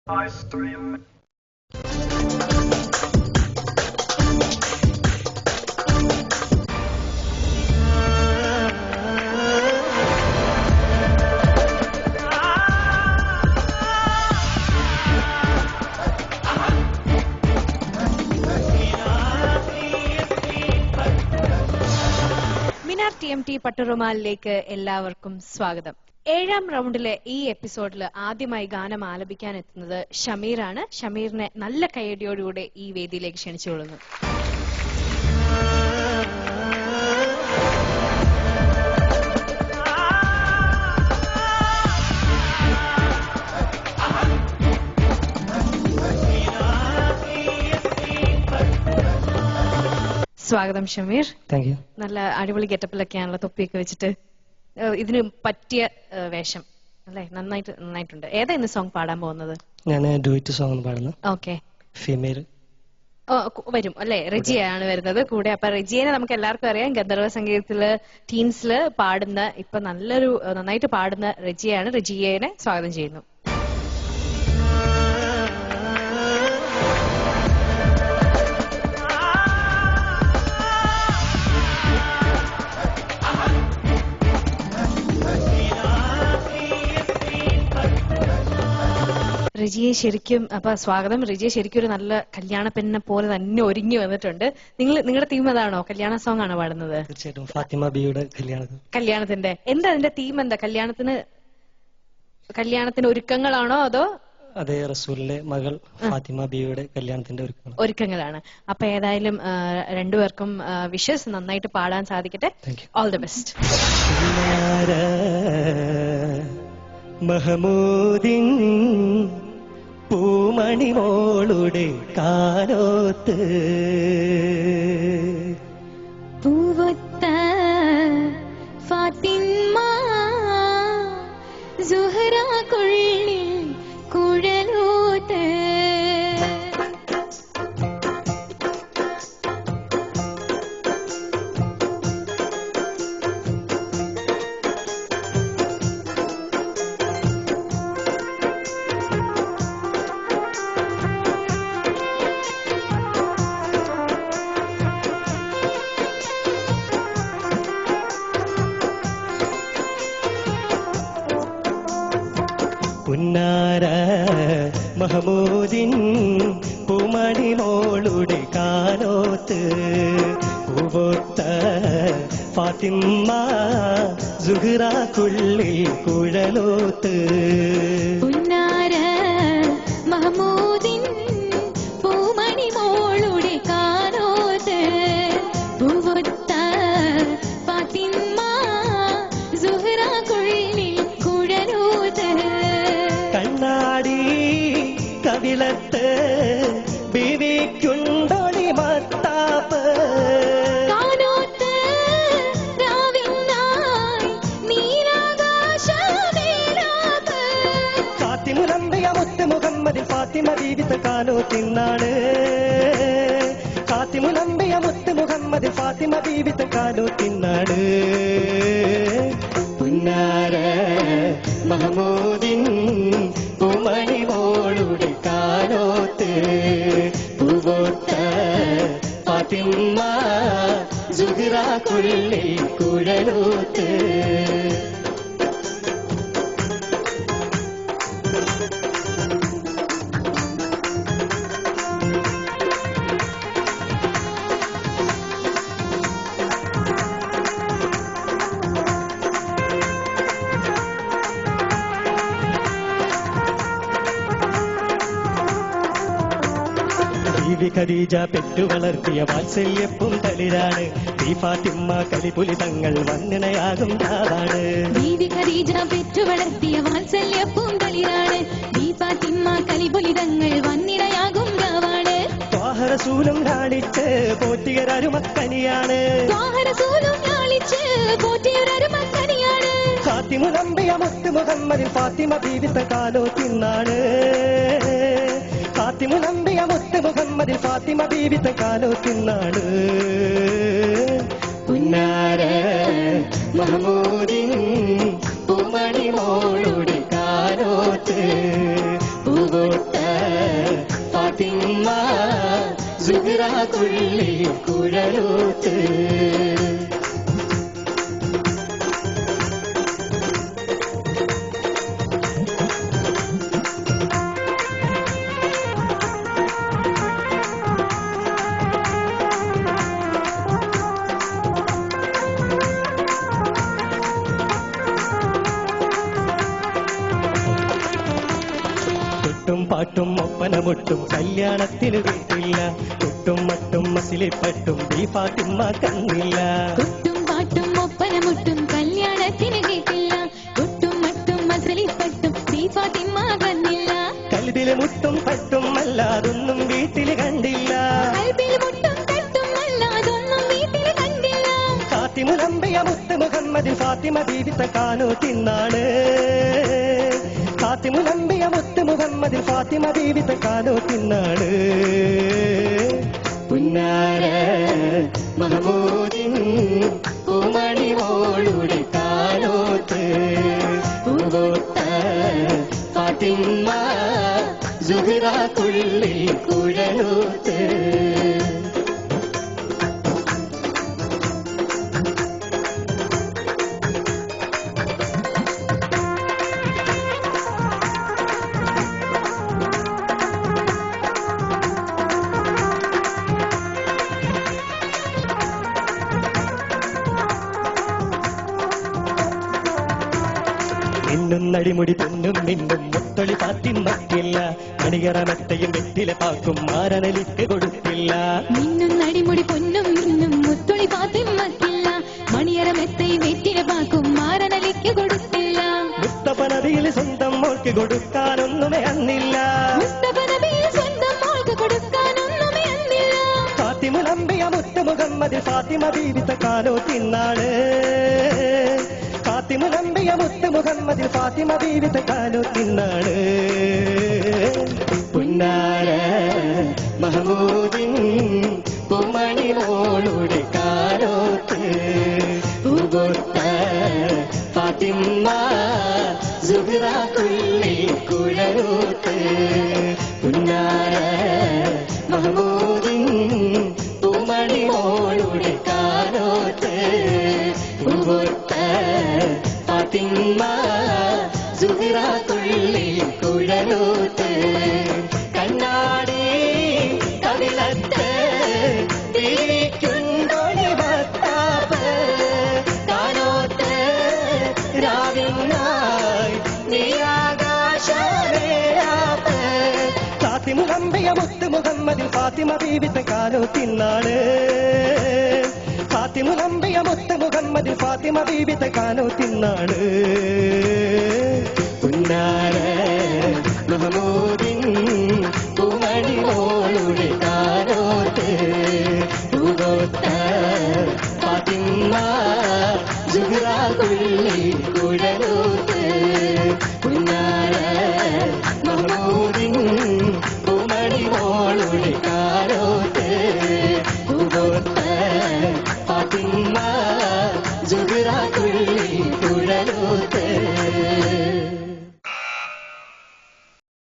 Minar TMT പട്ടുറുമാലിലേക്ക് എല്ലാവർക്കും സ്വാഗതം. 7ാം റൗണ്ടിലെ ഈ എപ്പിസോഡിൽ ആദ്യമായി ഗാനം ആലപിക്കാൻ എത്തുന്നത് ഷമീറാണ്. ഷമീറിനെ നല്ല കയ്യടിയോടുകൂടെ ഈ വേദിയിലേക്ക് ക്ഷണിച്ചുകൊള്ളുന്നു. സ്വാഗതം ഷമീർ. Thank you. നല്ല അടിപൊളി ഗെറ്റപ്പിലൊക്കെയാണല്ലോ, തൊപ്പിയൊക്കെ വെച്ചിട്ട്. ഇതിന് പറ്റിയ വേഷം അല്ലെ? നന്നായിട്ടുണ്ട്. ഏതാ ഇന്ന് സോങ് പാടാൻ പോകുന്നത്? ഞാൻ ഡുവറ്റ് സോങ് പാടുന്നു. ഓക്കെ. ഫീമെയിൽ വരും അല്ലെ? റെജിയാണ് വരുന്നത് കൂടെ. അപ്പൊ റെജിയെ നമുക്ക് എല്ലാവർക്കും അറിയാം, ഗന്ധർവ സംഗീതത്തില് ടീൻസില് പാടുന്ന, ഇപ്പൊ നന്നായിട്ട് പാടുന്ന റെജിയാണ്. റെജിയെ സ്വാഗതം ചെയ്യുന്നു. റെജിയെ ശരിക്കും സ്വാഗതം. റെജിയെ ശരിക്കും ഒരു നല്ല കല്യാണ പെണ്ണിനെ പോലെ തന്നെ ഒരുങ്ങി വന്നിട്ടുണ്ട്. നിങ്ങളുടെ തീം അതാണോ? കല്യാണ സോങ് ആണോ പാടുന്നത്? തീർച്ചയായിട്ടും. ഫാത്തിമ ബിയുടെ കല്യാണത്തിന്റെ എന്താ അതിന്റെ തീം? എന്താ കല്യാണത്തിന് ഒരുക്കങ്ങളാണോ അതോ? അതെ, റസൂലിന്റെ മകൾ ഫാത്തിമ ബിയുടെ കല്യാണത്തിന്റെ ഒരുക്കങ്ങളാണ്. അപ്പൊ ഏതായാലും രണ്ടുപേർക്കും വിഷസ് നന്നായിട്ട് പാടാൻ സാധിക്കട്ടെ. All the best. മഹമൂദിൻ പൂമണിമോളുടെ കാലോത്ത് പൂവൊത്ത ഫാത്തിമ സുഹറ കുള്ളിൽ കുഴലോത്ത് പുന്നാര മഹമൂദിൻ പൂമണിമോളുടെ കാലോത്ത് പൂവൊത്ത ഫാത്തിമ സുഹറ കുള്ളിൽ കുഴലോത്ത്. പുന്നാര മഹമൂദിൻ പൂമണിമോളുടെ കാലോത്ത് പൂവൊത്ത ഫാത്തിമ സുഹറ കുള്ളിൽ കുഴലോത്ത്. കണ്ണാടി കവിളത്ത് ബീവിക്കുണ്ടൊളി മത്താപ്പ് കാനോത്ത് രാവിനായി നീരാകാശമേലാപ്പ്. കാത്തിമുലമ്പിയ മുത്ത് മുഹമ്മദിൽ ഫാത്തിമ ബീവിത്ത കാനോത്തിന്നാണ്. കാത്തിമുലമ്പിയ മുത്ത് മുഹമ്മദിൽ ഫാത്തിമ ബീവിത്ത കാനോത്തിന്നാണ്. പുന്നാര മഹമൂദിൻ പൂമണിമോളുടെ കാലോത്ത് പൂവൊത്ത ഫാത്തിമ സുഹറ കുള്ളിൽ കുഴലോത്ത്. ബീവി ഖദീജ പെറ്റു വളർത്തിയ വാത്സല്യപ്പും തളിരാണ്. ഈ ഫാത്തിമ കലിപുലി തങ്ങൾ വന്ദനയാകും നാടാണ്. ബീവി ഖദീജ പെറ്റു വളർത്തിയ വാത്സല്യപ്പും തളിരാണ്. ഈ ഫാത്തിമ കലിപുലി തങ്ങൾ വന്ദനയാകും രാവാണ്. ത്വാഹറസൂലും ലാളിച്ച് പോറ്റിയൊരരുമക്കനിയാണ്. ത്വാഹറസൂലും ലാളിച്ച് പോറ്റിയൊരരുമക്കനിയാണ്. ഫാത്തിമുലമ്പിയ മുത്ത് മുഹമ്മദിൽ ഫാത്തിമ ബീവിത്ത കാലോത്തിന്നാണ്. ഫാത്തിമുലമ്പിയ മുത്ത് മുഹമ്മദിൽ ഫാത്തിമ ബീവിത്ത കാലോത്തിന്നാണ്. പുന്നാര മഹമൂദിൻ പൂമണിമോളുടെ കാലോത്ത് പൂവൊത്ത ഫാത്തിമ സുഹ്റ തുള്ളി കുഴലൂത്ത്. കൊട്ടും പാട്ടും ഒപ്പനമൊട്ടും കല്യാണത്തിന് കേട്ടില്ല. കൊട്ടും മട്ടും മസിലിപ്പട്ടും ഫാത്തിമ കണ്ടില്ല. കൊട്ടും പാട്ടും ഒപ്പനമുട്ടും കല്യാണത്തിന് കേട്ടില്ല. കൊട്ടും മട്ടും മസലിപ്പട്ടും ഫാത്തിമ കണ്ടില്ല. കൽബില് മുട്ടും പട്ടും അല്ലാതൊന്നും വീട്ടിൽ കണ്ടില്ല. കൽബിൽ മുട്ടും തട്ടും അല്ലാതൊന്നും വീട്ടിൽ കണ്ടില്ല. ഫാത്തിമുലമ്പിയ മുത്ത് മുഹമ്മദിൽ ഫാത്തിമ ബീവിത്ത കാനോ തിന്നാണ്. ഫാത്തിമുലമ്പിയ മുത്ത് മുഹമ്മദിൽ ഫാത്തിമ ബീവിത്ത കാനോ തിന്നാണ്. പുന്നാര മഹമൂദിൻ പൂമണി മോളുടെ കാനോത്ത് പൂവോത്ത ഫാത്തിമ സുഹ്റ തുള്ളി കുഴലൂത്ത്. മിന്നും നടിമുടി പൊന്നും മിന്നും മുത്തൊളി ഫാത്തിമക്കില്ല. മണിയറ മെത്തയും വെറ്റില പാക്കും മാരണലിക്ക് കൊടുത്തില്ല. മിന്നും നടിമുടി പൊന്നും മിന്നും മുത്തൊളി ഫാത്തിമക്കില്ല. മണിയറ മെത്തയും വെറ്റില പാക്കും മാരണലിക്ക് കൊടുത്തില്ല. മുസ്തഫ നബിയിൽ സ്വന്തം മോൾക്ക് കൊടുക്കാനൊന്നുമേ അന്നില്ല. മുസ്തഫ നബിയിൽ സ്വന്തം മോൾക്ക് കൊടുക്കാനൊന്നുമേ അന്നില്ല. ഫാത്തിമുലമ്പിയ മുത്ത് മുഹമ്മദിൽ ഫാത്തിമ ബീവിത്ത കാനോ തിന്നാണ്. ഫാത്തിമുലമ്പിയ മുത്ത് മുഹമ്മദിൽ ഫാത്തിമ ബീവിത്ത കാനോ തിന്നാണ്. പുന്നാര മഹമൂദിൻ പൂമണി മോളുടെ കാനോത്ത് പൂവോത്ത ഫാത്തിമ സുഹ്റ തുള്ളി കുഴലൂത്ത്. പുന്നാര മഹമൂദിൻ പൂമണി മോളുടെ കാനോത്ത് പൂവോത്ത ഫാത്തിമ സുഹ്റ തുള്ളി കുഴലൂത്ത്. കണ്ണാടി കവിളത്ത് തിരിക്കുണ്ടൊളി ഭർത്താവ് കാനോത്ത് രാവിനായി നീയാകാശമേരാപ്പ്. ഫാത്തിമുലമ്പിയ മുത്ത് മുഹമ്മദിൽ ഫാത്തിമ ബീവിത്ത കാനോ തിന്നാണ്. ഫാത്തിമുലമ്പിയ മുത്ത് മുഹമ്മദിൽ ഫാത്തിമ ബീവിത്ത കാനോ തിന്നാണ്. പുന്നാര മഹമൂദിൻ പൂമണി മോളുടെ കാനോത്ത് പൂവോത്ത ഫാത്തിമ സുഹ്റ തുള്ളി കുഴലൂത്ത്. പുന്നാര മഹമൂദിൻ പൂമണി മോളുടെ കാനോത്ത് പൂവോത്ത ഫാത്തിമ